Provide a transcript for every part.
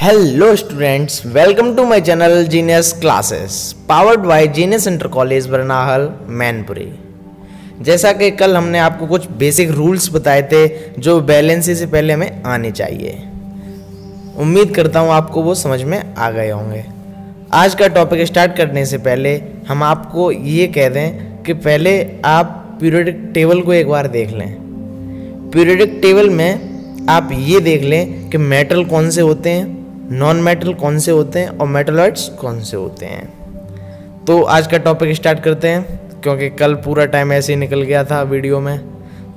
Hello students, welcome to my channel genius classes powered by genius inter college Barnahal Mainpuri. जैसा कि कल हमने आपको कुछ बेसिक रूल्स बताए थे जो बैलेंसी से पहले हमें आने चाहिए। उम्मीद करता हूँ आपको वो समझ में आ गए होंगे। आज का टॉपिक स्टार्ट करने से पहले हम आपको ये कह दें कि पहले आप पीरियोडिक टेबल को एक बार देख लें। पीरियोडिक टेबल में आप ये देख लें कि मेटल कौन से होते हैं, नॉन मेटल कौन से होते हैं और मेटलॉइड्स कौन से होते हैं। तो आज का टॉपिक स्टार्ट करते हैं, क्योंकि कल पूरा टाइम ऐसे ही निकल गया था वीडियो में,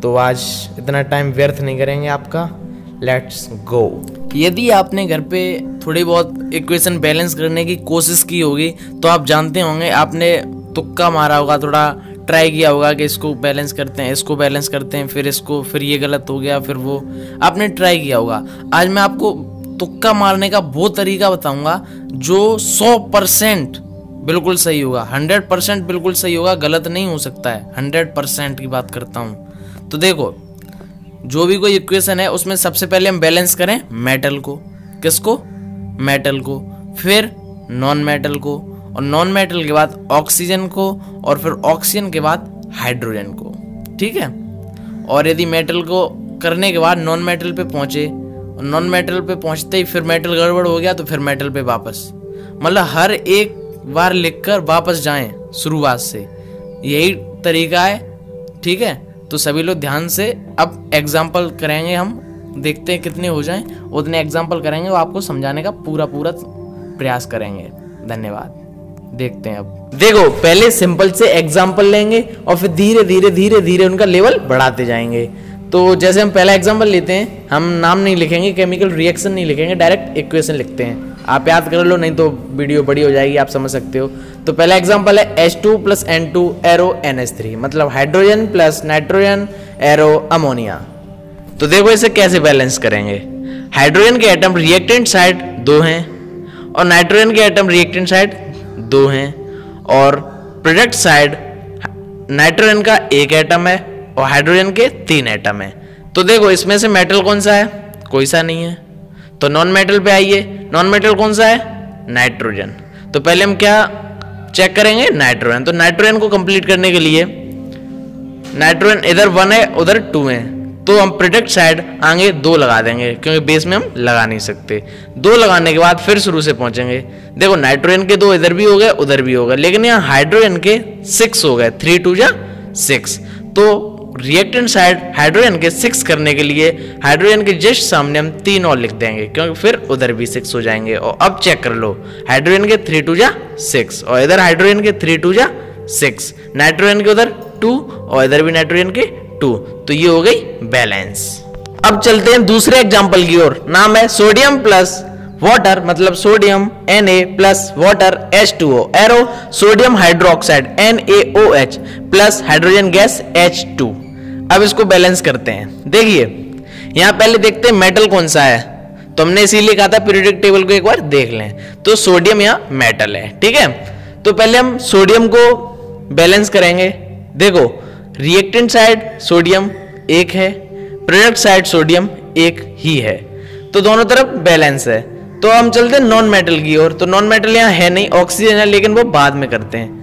तो आज इतना टाइम व्यर्थ नहीं करेंगे आपका। Let's go. यदि आपने घर पे थोड़ी बहुत इक्वेशन बैलेंस करने की कोशिश की होगी तो आप जानते होंगे, आपने तुक्का मारा होगा, थोड़ा ट्राई किया होगा कि इसको बैलेंस करते हैं, इसको बैलेंस करते हैं, फिर इसको, फिर ये गलत हो गया, फिर वो आपने ट्राई किया होगा। आज मैं आपको तुक्का मारने का वो तरीका बताऊंगा जो 100% बिल्कुल सही होगा, 100% बिल्कुल सही होगा, गलत नहीं हो सकता है। 100% की बात करता हूं। तो देखो, जो भी कोई इक्वेशन है उसमें सबसे पहले हम बैलेंस करें मेटल को। किसको? मेटल को। फिर नॉन मेटल को, और नॉन मेटल के बाद ऑक्सीजन को, और फिर ऑक्सीजन के बाद हाइड्रोजन को। ठीक है। और यदि मेटल को करने के बाद नॉन मेटल पे पहुंचे, नॉन मेटल पे पहुंचते ही फिर मेटल गड़बड़ हो गया तो फिर मेटल पे वापस, मतलब हर एक बार लिखकर वापस जाएं शुरुआत से, यही तरीका है। ठीक है। तो सभी लोग ध्यान से अब एग्जाम्पल करेंगे, हम देखते हैं कितने हो जाएं, उतने एग्जाम्पल करेंगे, वो आपको समझाने का पूरा प्रयास करेंगे। धन्यवाद। देखते हैं। अब देखो, पहले सिंपल से एग्जाम्पल लेंगे और फिर धीरे धीरे धीरे धीरे उनका लेवल बढ़ाते जाएंगे। तो जैसे हम पहला एग्जाम्पल लेते हैं, हम नाम नहीं लिखेंगे, केमिकल रिएक्शन नहीं लिखेंगे, डायरेक्ट इक्वेशन लिखते हैं। आप याद कर लो, नहीं तो वीडियो बड़ी हो जाएगी, आप समझ सकते हो। तो पहला एग्जाम्पल है H2 + N2 एरो NH3, मतलब hydrogen plus nitrogen arrow ammonia. तो देखो इसे कैसे बैलेंस करेंगे। हाइड्रोजन के एटम रिएक्टेंट साइड 2 हैं और नाइट्रोजन के एटम रिएक्टेंट साइड 2 हैं, और प्रोडक्ट साइड नाइट्रोजन का 1 एटम है और हाइड्रोजन के 3 एटम है। तो देखो इसमें से मेटल कौन सा है? कोई सा नहीं है। तो नॉन मेटल पे आइए। नॉन मेटल कौन सा है? नाइट्रोजन। तो पहले हम क्या चेक करेंगे? नाइट्रोजन। तो नाइट्रोजन को कंप्लीट करने के लिए, नाइट्रोजन इधर 1 है उधर 2 है, तो हम प्रोडक्ट साइड आगे 2 लगा देंगे, क्योंकि बेस में हम लगा नहीं सकते। 2 लगाने के बाद फिर शुरू से पहुंचेंगे। देखो नाइट्रोजन के 2 इधर भी हो गए उधर भी हो गए, लेकिन यहाँ हाइड्रोजन के 6 हो गए, 3 2 6। तो रिएक्टेंट साइड हाइड्रोजन के 6 करने के लिए हाइड्रोजन के जस्ट सामने हम 3 और लिख देंगे, क्योंकि फिर उधर भी 6 हो जाएंगे। और अब चेक कर लो, हाइड्रोजन के 3 2 6 और इधर हाइड्रोजन के 3 2 6, नाइट्रोजन के उधर 2 और इधर भी नाइट्रोजन के 2। तो ये हो गई बैलेंस। अब चलते हैं दूसरे एग्जाम्पल की ओर। नाम है सोडियम प्लस वाटर, मतलब sodium Na plus water H2O arrow sodium hydroxide NaOH plus hydrogen gas H2। अब इसको बैलेंस करते हैं। देखिए यहां पहले देखते हैं मेटल कौन सा है, तो हमने इसीलिए कहा था पीरियोडिक टेबल को एक बार देख लें। तो सोडियम यहां मेटल है। ठीक है। तो पहले हम सोडियम को बैलेंस करेंगे। देखो रिएक्टेंट साइड सोडियम 1 है, प्रोडक्ट साइड सोडियम 1 ही है, तो दोनों तरफ बैलेंस है। तो हम चलते हैं नॉन मेटल की ओर। तो नॉन मेटल यहाँ है नहीं, ऑक्सीजन है, लेकिन वो बाद में करते हैं।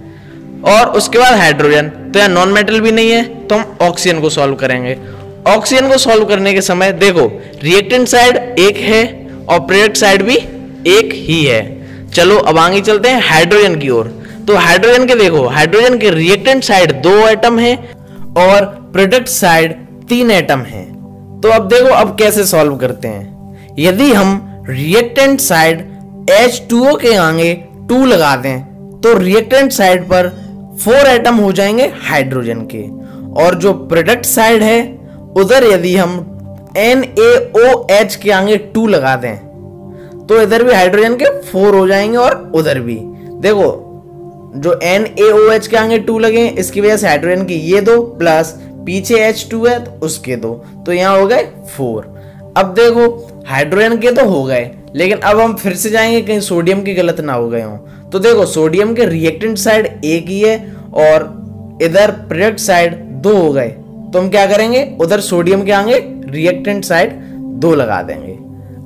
और उसके बाद हाइड्रोजन, तो यहाँ नॉन मेटल भी नहीं है, तो हम ऑक्सीजन को सॉल्व करेंगे। ऑक्सीजन को सॉल्व करने के समय देखो रिएक्टेंट साइड 1 है और प्रोडक्ट साइड भी 1 ही है। चलो अब आगे चलते हैं हाइड्रोजन की ओर। तो हाइड्रोजन के देखो, हाइड्रोजन के रिएक्टेंट साइड 2 एटम है और प्रोडक्ट साइड 3 एटम है। तो अब देखो अब कैसे सॉल्व करते हैं। यदि हम रिएक्टेंट साइड H2O के आगे 2 लगा दें तो रिएक्टेंट साइड पर 4 एटम हो जाएंगे हाइड्रोजन के, और जो प्रोडक्ट साइड है उधर यदि हम NaOH के आगे 2 लगा दें तो इधर भी हाइड्रोजन के 4 हो जाएंगे और उधर भी। देखो जो NaOH के आगे 2 लगे इसकी वजह से हाइड्रोजन के ये 2 प्लस पीछे H2 है तो उसके 2, तो यहां हो गए 4। अब देखो हाइड्रोजन के तो हो गए, लेकिन अब हम फिर से जाएंगे कहीं सोडियम की गलत ना हो गए हों। तो देखो सोडियम के रिएक्टेंट साइड 1 ही है और इधर प्रोडक्ट साइड 2 हो गए, तो हम क्या करेंगे, उधर सोडियम के आगे रिएक्टेंट साइड 2 लगा देंगे।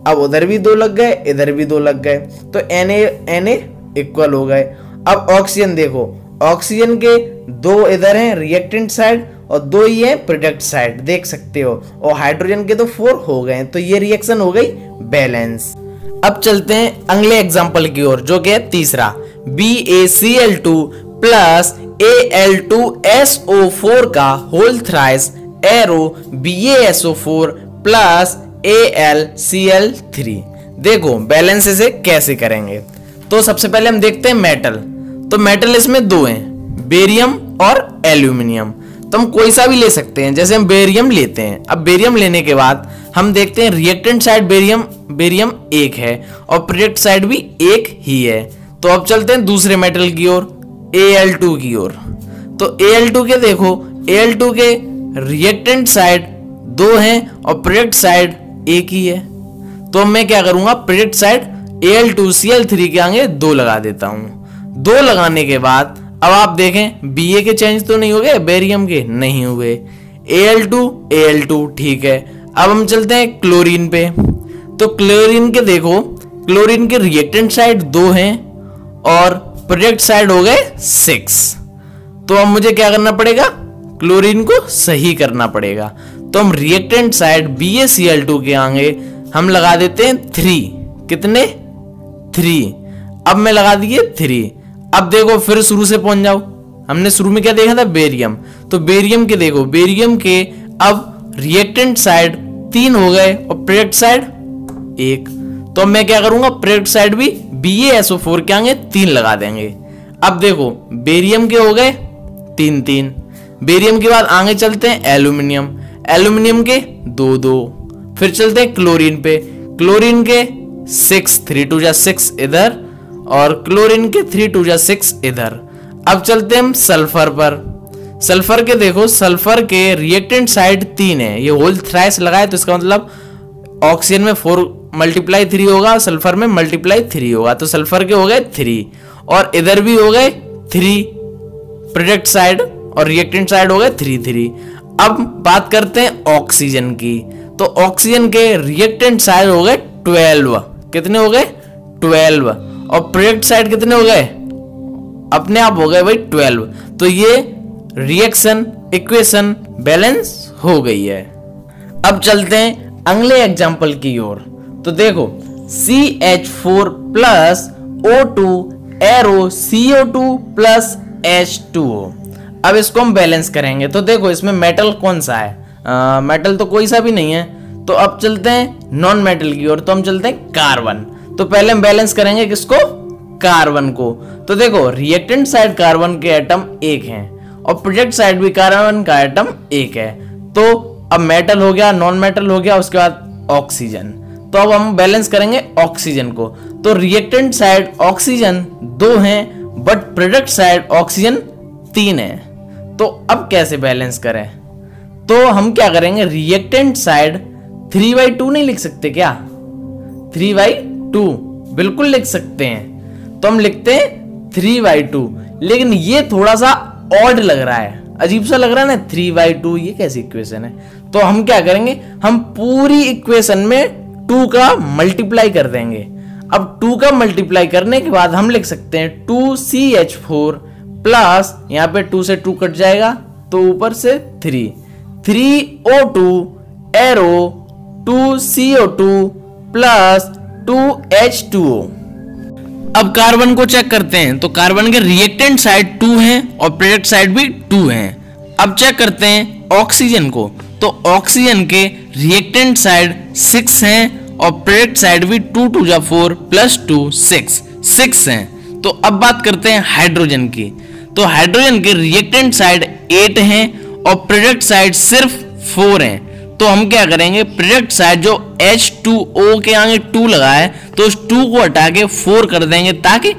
अब उधर भी 2 लग गए, इधर भी 2 लग गए, तो Na इक्वल हो गए। अब ऑक्सीजन देखो, ऑक्सीजन के 2 इधर हैं रिएक्टेंट साइड और 2 ही है प्रोडक्ट साइड, देख सकते हो, और हाइड्रोजन के तो 4 हो गए, तो ये रिएक्शन हो गई बैलेंस। अब चलते हैं अगले एग्जांपल की ओर, जो कि है तीसरा, BaCl2 प्लस Al2SO4 का whole thrice arrow BaSO4 plus AlCl3। देखो बैलेंस इसे कैसे करेंगे, तो सबसे पहले हम देखते हैं मेटल। तो मेटल इसमें 2 हैं, बेरियम और एल्यूमिनियम। तो हम कोई सा भी ले सकते हैं, जैसे हम बेरियम लेते हैं। अब बेरियम लेने के बाद हम देखते हैं रिएक्टेंट साइड बेरियम 1 है और प्रोडक्ट साइड भी 1 ही है। तो अब चलते हैं दूसरे मेटल की ओर, Al2 की ओर। तो Al2 के देखो, Al2 के रिएक्टेंट साइड 2 हैं और प्रोडक्ट साइड 1 ही है। तो मैं क्या करूंगा, प्रोडक्ट साइड Al2Cl3 के आगे 2 लगा देता हूं। 2 लगाने के बाद अब आप देखें Ba के चेंज तो नहीं हो गए, बेरियम के नहीं हुए, Al2 ठीक है। अब हम चलते हैं क्लोरीन पे। तो क्लोरीन के देखो, क्लोरीन के रिएक्टेंट साइड 2 हैं और प्रोडक्ट साइड हो गए 6। तो अब मुझे क्या करना पड़ेगा, क्लोरीन को सही करना पड़ेगा। तो हम रिएक्टेंट साइड BaCl2 के आगे हम लगा देते हैं 3। कितने, 3। अब मैं लगा दिए 3। अब देखो फिर शुरू से पहुंच जाओ, हमने शुरू में क्या देखा था, बेरियम। तो बेरियम के देखो, बेरियम के अब रिएक्टेंट साइड 3 हो गए और प्रोडक्ट साइड 1। तो मैं क्या करूंगा, प्रोडक्ट साइड भी BaSO4 के आगे 3 लगा देंगे। अब देखो बेरियम के हो गए 3। बेरियम के बाद आगे चलते हैं एल्यूमिनियम, एल्यूमिनियम के 2। फिर चलते हैं क्लोरीन पे, क्लोरीन के 6, 3 2 जा 6 इधर और क्लोरीन के 3 2 जा 6 इधर। अब चलते हैं हम सल्फर पर। सल्फर के देखो, सल्फर के रिएक्टेंट साइड 3 है, ये होल थ्राइस लगाए तो इसका मतलब ऑक्सीजन में 4 × 3 होगा, सल्फर में × 3 होगा। तो सल्फर के हो गए 3 और इधर भी हो गए 3, प्रोडक्ट साइड और रिएक्टेंट साइड हो गए 3। अब बात करते हैं ऑक्सीजन की। तो ऑक्सीजन के रिएक्टेंट साइड हो गए 12। कितने हो गए, 12। और प्रोडक्ट साइड कितने हो गए, अपने आप हो गए भाई 12। तो ये रिएक्शन इक्वेशन बैलेंस हो गई है। अब चलते हैं अगले एग्जांपल की ओर। तो देखो CH4 plus O2 arrow CO2 plus H2O। अब इसको हम बैलेंस करेंगे। तो देखो इसमें मेटल कौन सा है, मेटल तो कोई सा भी नहीं है। तो अब चलते हैं नॉन मेटल की ओर, तो हम चलते हैं कार्बन। तो पहले हम बैलेंस करेंगे किसको, कार्बन को। तो देखो रिएक्टेंट साइड कार्बन के एटम 1 हैं और प्रोडक्ट साइड भी कार्बन का एटम 1 है। तो अब मेटल हो गया, नॉन मेटल हो गया, उसके बाद ऑक्सीजन। तो अब हम बैलेंस करेंगे ऑक्सीजन को। तो रिएक्टेंट साइड ऑक्सीजन 2 हैं बट प्रोडक्ट साइड ऑक्सीजन 3 है। तो अब कैसे बैलेंस करें, तो हम क्या करेंगे, रिएक्टेंट साइड 3/2 नहीं लिख सकते क्या, 3/2 बिल्कुल लिख सकते हैं। तो हम लिखते हैं 3/2, लेकिन ये थोड़ा सा ऑड लग रहा है, अजीब सा लग रहा है ना, 3/2 ये कैसी इक्वेशन है। तो हम क्या करेंगे, हम पूरी इक्वेशन में 2 का मल्टीप्लाई कर देंगे। अब 2 का मल्टीप्लाई करने के बाद हम लिख सकते हैं 2CH4 प्लस, यहां पे 2 से 2 कट जाएगा तो ऊपर से 3O2 arrow 2CO2 plus 2H2O। अब कार्बन को चेक करते हैं। तो कार्बन के रिएक्टेंट साइड 2 हैं और प्रोडक्ट साइड भी 2 हैं। अब चेक करते हैं ऑक्सीजन को। तो ऑक्सीजन के रिएक्टेंट साइड 6 हैं और प्रोडक्ट साइड भी 2 2 जा 4 प्लस 2 6 हैं। तो अब बात करते हैं हाइड्रोजन की। तो हाइड्रोजन के रिएक्टेंट साइड 8 हैं और प्रोडक्ट साइड सिर्फ 4 हैं। तो हम क्या करेंगे, प्रोडक्ट साइड जो H2O के आगे 2 लगा है तो उस 2 को हटा के 4 कर देंगे ताकि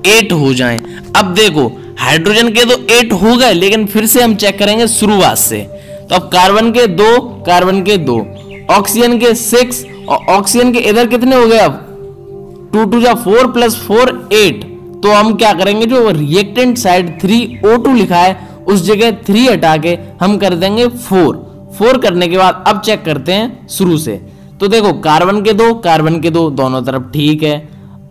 8 हो जाए। अब देखो हाइड्रोजन के तो 8 हो गए, लेकिन फिर से हम चेक करेंगे शुरुआत से। तो अब कार्बन के 2, कार्बन के 2, ऑक्सीजन के 6 और ऑक्सीजन के इधर कितने हो गए, अब 2 2 जा 4 प्लस 4 8। तो हम क्या करेंगे, जो रिएक्टेंट साइड 3O2 लिखा है उस जगह 3 हटा के हम कर देंगे 4 करने के बाद अब चेक करते हैं शुरू से। तो देखो कार्बन के दो दोनों तरफ ठीक है।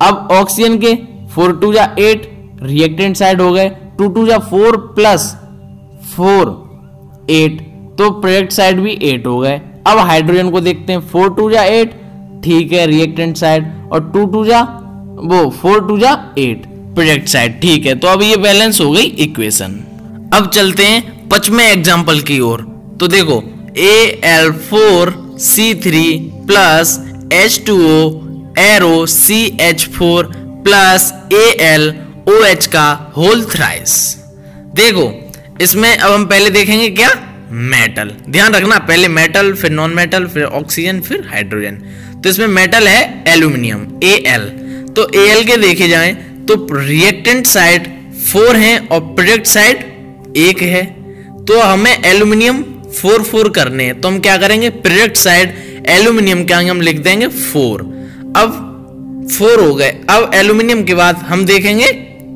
अब ऑक्सीजन के 4 2 जा 8 रिएक्टेंट साइड हो गए, 2 2 जा 4 प्लस 4 8, तो प्रोडक्ट साइड भी 8 हो गए। अब हाइड्रोजन को देखते हैं, 4 2 जा 8 ठीक है रिएक्टेंट साइड, और 4 2 जा 8 प्रोडक्ट साइड ठीक है। तो अब ये बैलेंस हो गई इक्वेशन। अब चलते हैं 5वें एग्जाम्पल की ओर। तो देखो Al4C3 plus H2O arrow CH4 plus AlOH का होल थ्राइस। देखो इसमें अब हम पहले देखेंगे क्या, मेटल। ध्यान रखना, पहले मेटल फिर नॉन मेटल फिर ऑक्सीजन फिर हाइड्रोजन। तो इसमें मेटल है एल्यूमिनियम Al। तो Al के देखे जाएं तो रिएक्टेंट साइड 4 है और प्रोडक्ट साइड 1 है। तो हमें एल्यूमिनियम 4 4 करने हैं, तो हम क्या करेंगे, प्रोडक्ट साइड एल्यूमिनियम क्या हम लिख देंगे 4। अब 4 हो गए। अब एल्यूमिनियम के बाद हम देखेंगे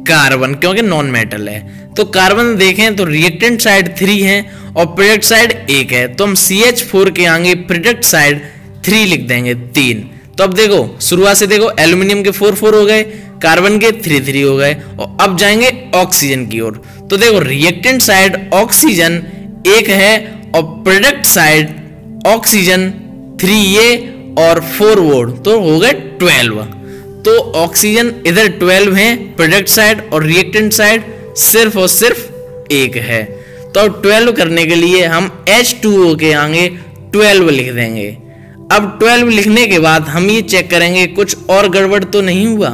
कार्बन, क्योंकि नॉन मेटल है। तो कार्बन देखें तो रिएक्टेंट साइड 3 है और प्रोडक्ट साइड 1 है। तो हम CH4 के आगे प्रोडक्ट साइड 3 लिख देंगे 3। तो अब देखो शुरुआत से देखो, एल्यूमिनियम के 4 4 हो गए, कार्बन के 3 3 हो गए, और अब जाएंगे ऑक्सीजन की ओर। तो देखो रिएक्टेंट साइड ऑक्सीजन 1 है और प्रोडक्ट साइड ऑक्सीजन 3 ये और 4 वोड, तो हो गए 12। तो ऑक्सीजन इधर 12 है प्रोडक्ट साइड और रिएक्टेंट साइड सिर्फ और सिर्फ 1 है। तो 12 करने के लिए हम H2O के आगे 12 लिख देंगे। अब 12 लिखने के बाद हम ये चेक करेंगे कुछ और गड़बड़ तो नहीं हुआ।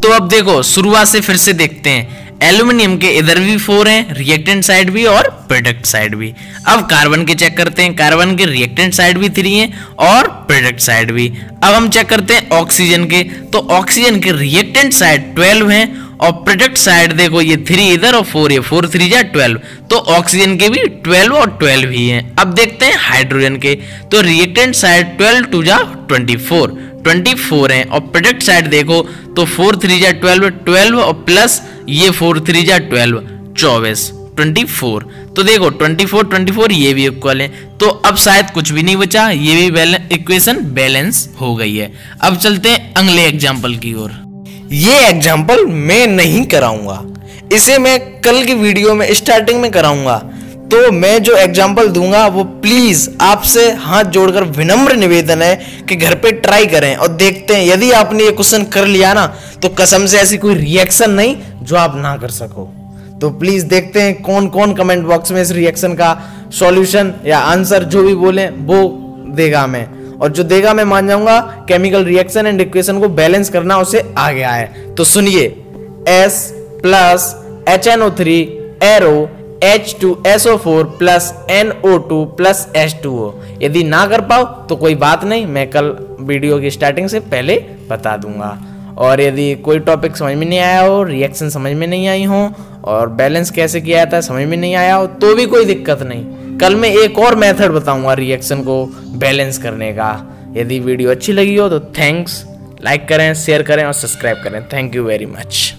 तो अब देखो शुरुआत से फिर से देखते हैं, एल्यूमिनियम के इधर भी 4 हैं, रिएक्टेंट साइड भी और प्रोडक्ट साइड भी। अब कार्बन के चेक करते हैं, कार्बन के रिएक्टेंट साइड भी 3 हैं और प्रोडक्ट साइड भी। अब हम चेक करते हैं ऑक्सीजन के, तो ऑक्सीजन के रिएक्टेंट साइड 12 हैं और प्रोडक्ट साइड देखो ये 3 इधर और 4 ये, 4 3 जा 12, तो ऑक्सीजन के भी 12 और 12 ही हैं। अब देखते हैं हाइड्रोजन के, तो रिएक्टेंट साइड 12 2 जा 24 है और प्रोडक्ट साइड देखो तो 4 3 जा 12 और प्लस ये 4 3 जा 24। तो देखो 24 ये भी इक्वल है। तो अब शायद कुछ भी नहीं बचा, ये भी इक्वेशन बैलेंस हो गई है। अब चलते हैं अगले एग्जाम्पल की ओर। ये एग्जाम्पल मैं नहीं कराऊंगा, इसे मैं कल की वीडियो में स्टार्टिंग में कराऊंगा। तो मैं जो एग्जाम्पल दूंगा वो प्लीज आपसे हाथ जोड़कर विनम्र निवेदन है कि घर पे ट्राई करें और देखते हैं। यदि आपने ये क्वेश्चन कर लिया ना तो कसम से ऐसी कोई रिएक्शन नहीं जो आप ना कर सको। तो प्लीज देखते हैं कौन कौन कमेंट बॉक्स में इस रिएक्शन का सॉल्यूशन या आंसर जो भी बोले वो देगा मैं, और जो देगा मैं मान जाऊंगा। केमिकल रिएक्शन एंड इक्वेशन को बैलेंस करना उसे आ गया है। तो सुनिए, S plus HNO3 arrow H2SO4 plus NO2 plus H2O। यदि ना कर पाओ तो कोई बात नहीं, मैं कल वीडियो की स्टार्टिंग से पहले बता दूंगा। और यदि कोई टॉपिक समझ में नहीं आया हो, रिएक्शन समझ में नहीं आई हो और बैलेंस कैसे किया जाता है समझ में नहीं आया हो तो भी कोई दिक्कत नहीं, कल मैं एक और मेथड बताऊंगा रिएक्शन को बैलेंस करने का। यदि वीडियो अच्छी लगी हो तो थैंक्स, लाइक करें, शेयर करें और सब्सक्राइब करें। Thank you very much.